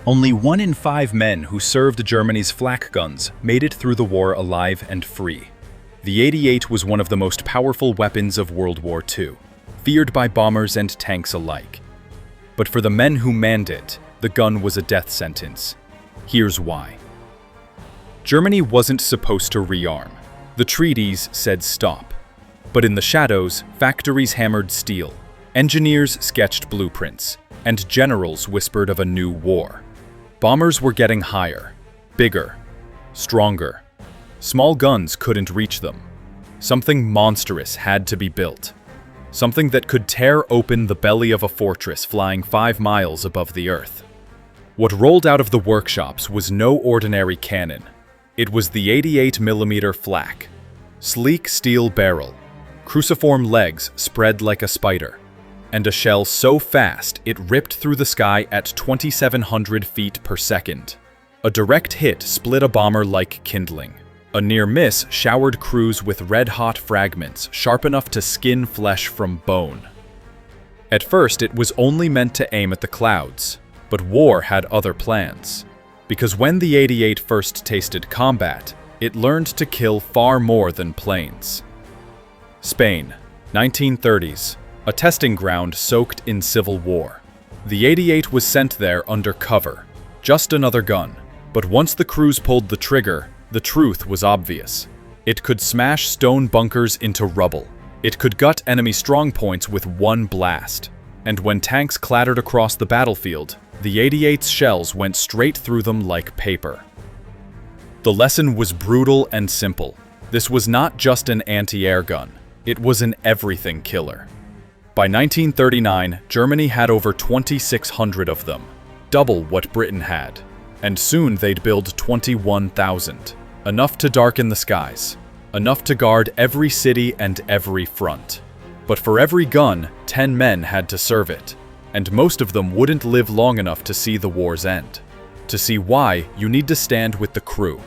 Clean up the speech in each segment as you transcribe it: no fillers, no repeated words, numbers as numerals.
Only 1 in 5 men who served Germany's flak guns made it through the war alive and free. The 88 was one of the most powerful weapons of World War II, feared by bombers and tanks alike. But for the men who manned it, the gun was a death sentence. Here's why. Germany wasn't supposed to rearm. The treaties said stop. But in the shadows, factories hammered steel, engineers sketched blueprints, and generals whispered of a new war. Bombers were getting higher, bigger, stronger. Small guns couldn't reach them. Something monstrous had to be built. Something that could tear open the belly of a fortress flying 5 miles above the earth. What rolled out of the workshops was no ordinary cannon. It was the 88mm FLAK. Sleek steel barrel, cruciform legs spread like a spider, and a shell so fast it ripped through the sky at 2,700 feet per second. A direct hit split a bomber like kindling. A near miss showered crews with red-hot fragments sharp enough to skin flesh from bone. At first, it was only meant to aim at the clouds, but war had other plans. Because when the 88 first tasted combat, it learned to kill far more than planes. Spain, 1930s, a testing ground soaked in civil war. The 88 was sent there under cover, just another gun. But once the crews pulled the trigger, the truth was obvious. It could smash stone bunkers into rubble. It could gut enemy strongpoints with one blast. And when tanks clattered across the battlefield, the 88's shells went straight through them like paper. The lesson was brutal and simple. This was not just an anti-air gun. It was an everything killer. By 1939, Germany had over 2,600 of them, double what Britain had. And soon they'd build 21,000. Enough to darken the skies. Enough to guard every city and every front. But for every gun, 10 men had to serve it. And most of them wouldn't live long enough to see the war's end. To see why, you need to stand with the crew.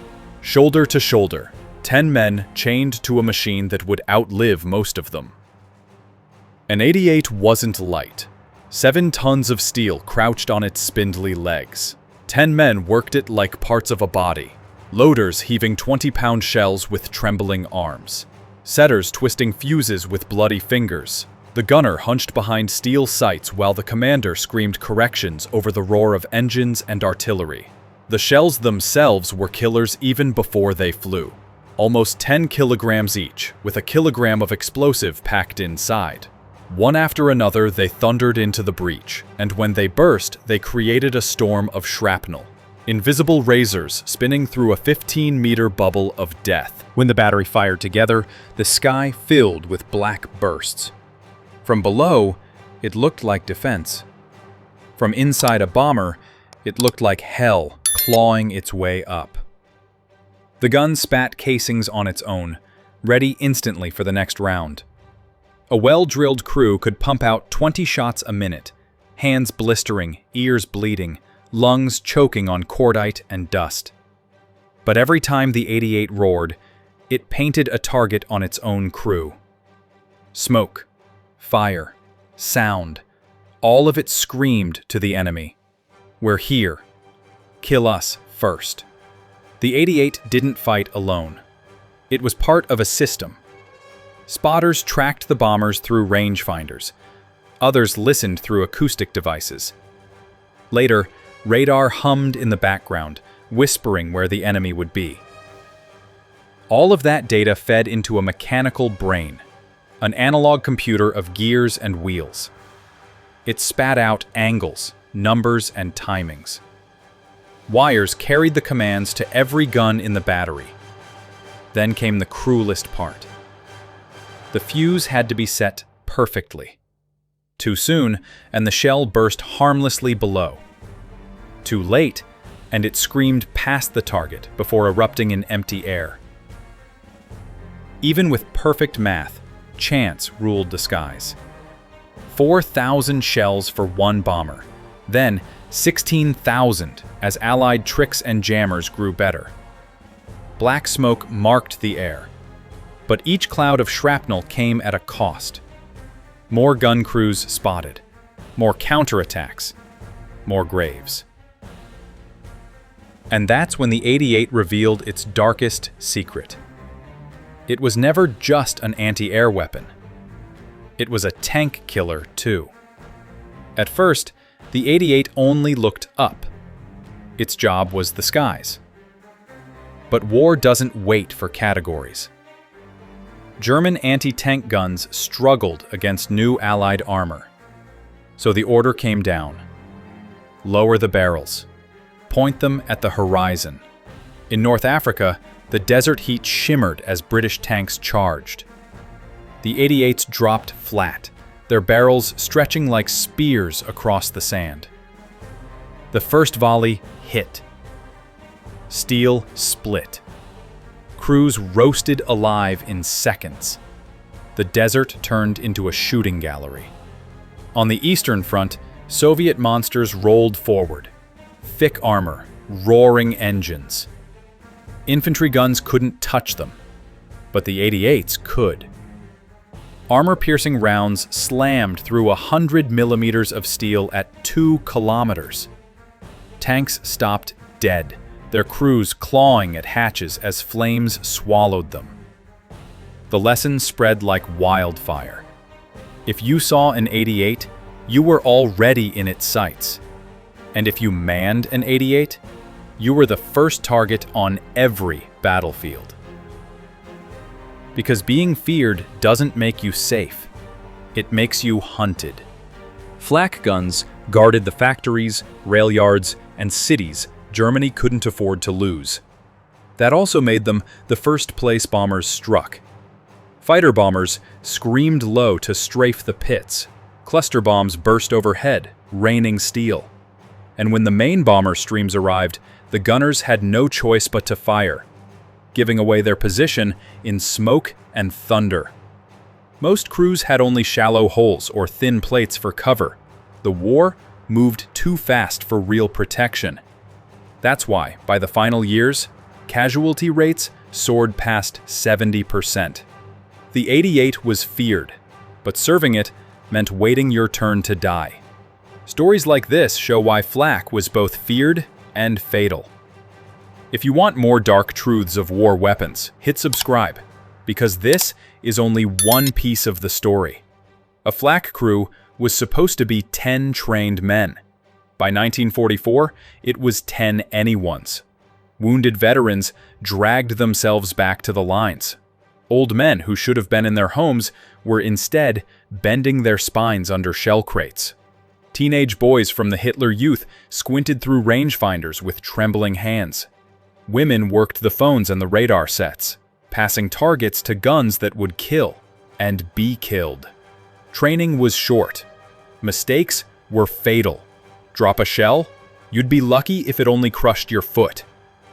Shoulder to shoulder, 10 men chained to a machine that would outlive most of them. An 88 wasn't light. 7 tons of steel crouched on its spindly legs. 10 men worked it like parts of a body. Loaders heaving 20-pound shells with trembling arms. Setters twisting fuses with bloody fingers. The gunner hunched behind steel sights while the commander screamed corrections over the roar of engines and artillery. The shells themselves were killers even before they flew. Almost 10 kilograms each, with a kilogram of explosive packed inside. One after another, they thundered into the breach, and when they burst, they created a storm of shrapnel. Invisible razors spinning through a 15-meter bubble of death. When the battery fired together, the sky filled with black bursts. From below, it looked like defense. From inside a bomber, it looked like hell clawing its way up. The gun spat casings on its own, ready instantly for the next round. A well-drilled crew could pump out 20 shots a minute, hands blistering, ears bleeding, lungs choking on cordite and dust. But every time the 88 roared, it painted a target on its own crew. Smoke, fire, sound, all of it screamed to the enemy. We're here. Kill us first. The 88 didn't fight alone. It was part of a system. Spotters tracked the bombers through rangefinders. Others listened through acoustic devices. Later, radar hummed in the background, whispering where the enemy would be. All of that data fed into a mechanical brain, an analog computer of gears and wheels. It spat out angles, numbers, and timings. Wires carried the commands to every gun in the battery. Then came the cruelest part. The fuse had to be set perfectly. Too soon, and the shell burst harmlessly below. Too late, and it screamed past the target before erupting in empty air. Even with perfect math, chance ruled the skies. 4,000 shells for one bomber, then 16,000 as Allied tricks and jammers grew better. Black smoke marked the air. But each cloud of shrapnel came at a cost. More gun crews spotted, more counterattacks, more graves. And that's when the 88 revealed its darkest secret. It was never just an anti-air weapon. It was a tank killer, too. At first, the 88 only looked up. Its job was the skies. But war doesn't wait for categories. German anti-tank guns struggled against new Allied armor. So the order came down. Lower the barrels. Point them at the horizon. In North Africa, the desert heat shimmered as British tanks charged. The 88s dropped flat, their barrels stretching like spears across the sand. The first volley hit. Steel split. Crews roasted alive in seconds. The desert turned into a shooting gallery. On the Eastern Front, Soviet monsters rolled forward. Thick armor, roaring engines. Infantry guns couldn't touch them, but the 88s could. Armor-piercing rounds slammed through 100 millimeters of steel at 2 kilometers. Tanks stopped dead, their crews clawing at hatches as flames swallowed them. The lesson spread like wildfire. If you saw an 88, you were already in its sights. And if you manned an 88, you were the first target on every battlefield. Because being feared doesn't make you safe. It makes you hunted. Flak guns guarded the factories, rail yards, and cities Germany couldn't afford to lose. That also made them the first place bombers struck. Fighter bombers screamed low to strafe the pits. Cluster bombs burst overhead, raining steel. And when the main bomber streams arrived, the gunners had no choice but to fire, giving away their position in smoke and thunder. Most crews had only shallow holes or thin plates for cover. The war moved too fast for real protection. That's why, by the final years, casualty rates soared past 70%. The 88 was feared, but serving it meant waiting your turn to die. Stories like this show why FLAK was both feared and fatal. If you want more dark truths of war weapons, hit subscribe, because this is only one piece of the story. A FLAK crew was supposed to be 10 trained men. By 1944, it was 10 anyones. Wounded veterans dragged themselves back to the lines. Old men who should have been in their homes were instead bending their spines under shell crates. Teenage boys from the Hitler Youth squinted through rangefinders with trembling hands. Women worked the phones and the radar sets, passing targets to guns that would kill and be killed. Training was short. Mistakes were fatal. Drop a shell? You'd be lucky if it only crushed your foot.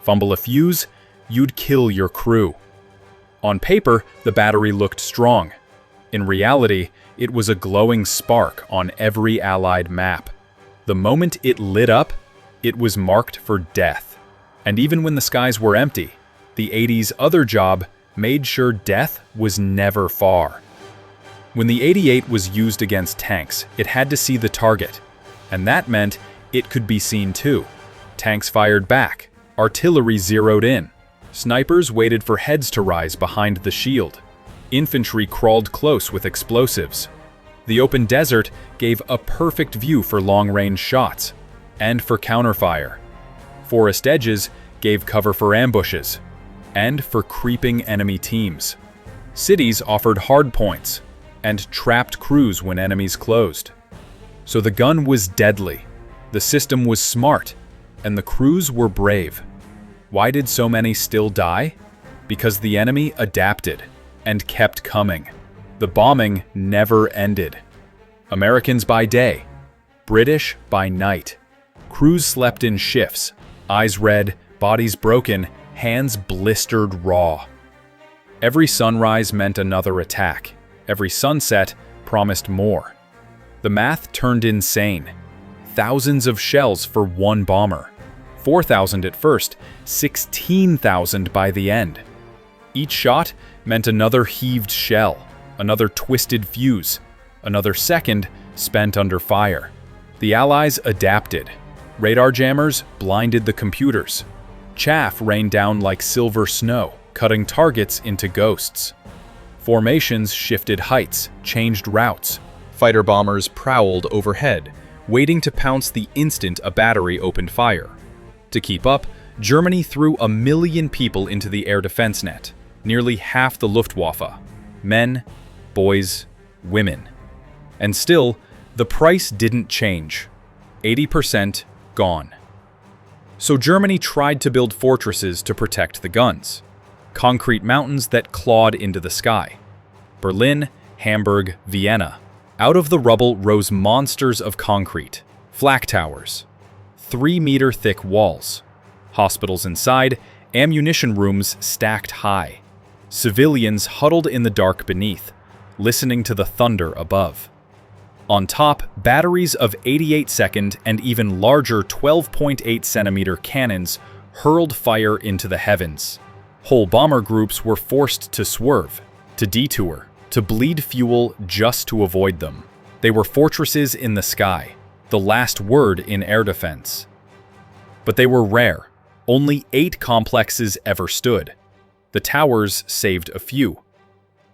Fumble a fuse? You'd kill your crew. On paper, the battery looked strong. In reality, it was a glowing spark on every Allied map. The moment it lit up, it was marked for death. And even when the skies were empty, the 80's other job made sure death was never far. When the 88 was used against tanks, it had to see the target. And that meant it could be seen too. Tanks fired back. Artillery zeroed in. Snipers waited for heads to rise behind the shield. Infantry crawled close with explosives. The open desert gave a perfect view for long-range shots and for counterfire. Forest edges gave cover for ambushes and for creeping enemy teams. Cities offered hard points and trapped crews when enemies closed. So the gun was deadly, the system was smart, and the crews were brave. Why did so many still die? Because the enemy adapted and kept coming. The bombing never ended. Americans by day, British by night. Crews slept in shifts, eyes red, bodies broken, hands blistered raw. Every sunrise meant another attack. Every sunset promised more. The math turned insane. Thousands of shells for one bomber. 4,000 at first, 16,000 by the end. Each shot meant another heaved shell, another twisted fuse, another second spent under fire. The Allies adapted. Radar jammers blinded the computers. Chaff rained down like silver snow, cutting targets into ghosts. Formations shifted heights, changed routes. Fighter bombers prowled overhead, waiting to pounce the instant a battery opened fire. To keep up, Germany threw 1 million people into the air defense net, nearly half the Luftwaffe. Men, boys, women. And still, the price didn't change. 80% gone. So Germany tried to build fortresses to protect the guns. Concrete mountains that clawed into the sky. Berlin, Hamburg, Vienna. Out of the rubble rose monsters of concrete. FLAK towers. 3-meter-thick walls. Hospitals inside, ammunition rooms stacked high. Civilians huddled in the dark beneath, listening to the thunder above. On top, batteries of 88-second and even larger 12.8-centimeter cannons hurled fire into the heavens. Whole bomber groups were forced to swerve, to detour, to bleed fuel just to avoid them. They were fortresses in the sky, the last word in air defense. But they were rare. Only 8 complexes ever stood. The towers saved a few.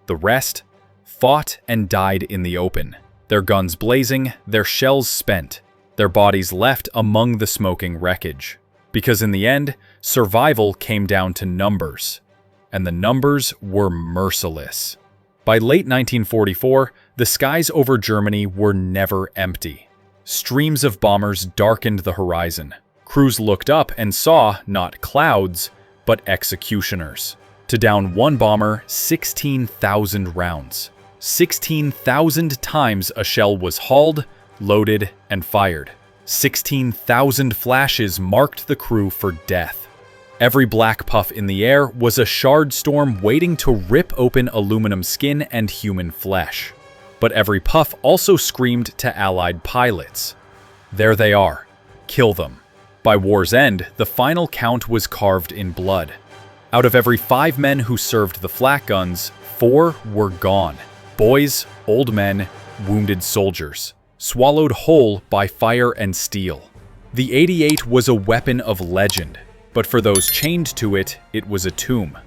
The rest fought and died in the open, their guns blazing, their shells spent, their bodies left among the smoking wreckage. Because in the end, survival came down to numbers. And the numbers were merciless. By late 1944, the skies over Germany were never empty. Streams of bombers darkened the horizon. Crews looked up and saw not clouds, but executioners. To down one bomber, 16,000 rounds. 16,000 times a shell was hauled, loaded, and fired. 16,000 flashes marked the crew for death. Every black puff in the air was a shard storm waiting to rip open aluminum skin and human flesh. But every puff also screamed to Allied pilots. There they are. Kill them. By war's end, the final count was carved in blood. Out of every 5 men who served the FLAK guns, 4 were gone. Boys, old men, wounded soldiers, swallowed whole by fire and steel. The 88 was a weapon of legend, but for those chained to it, it was a tomb.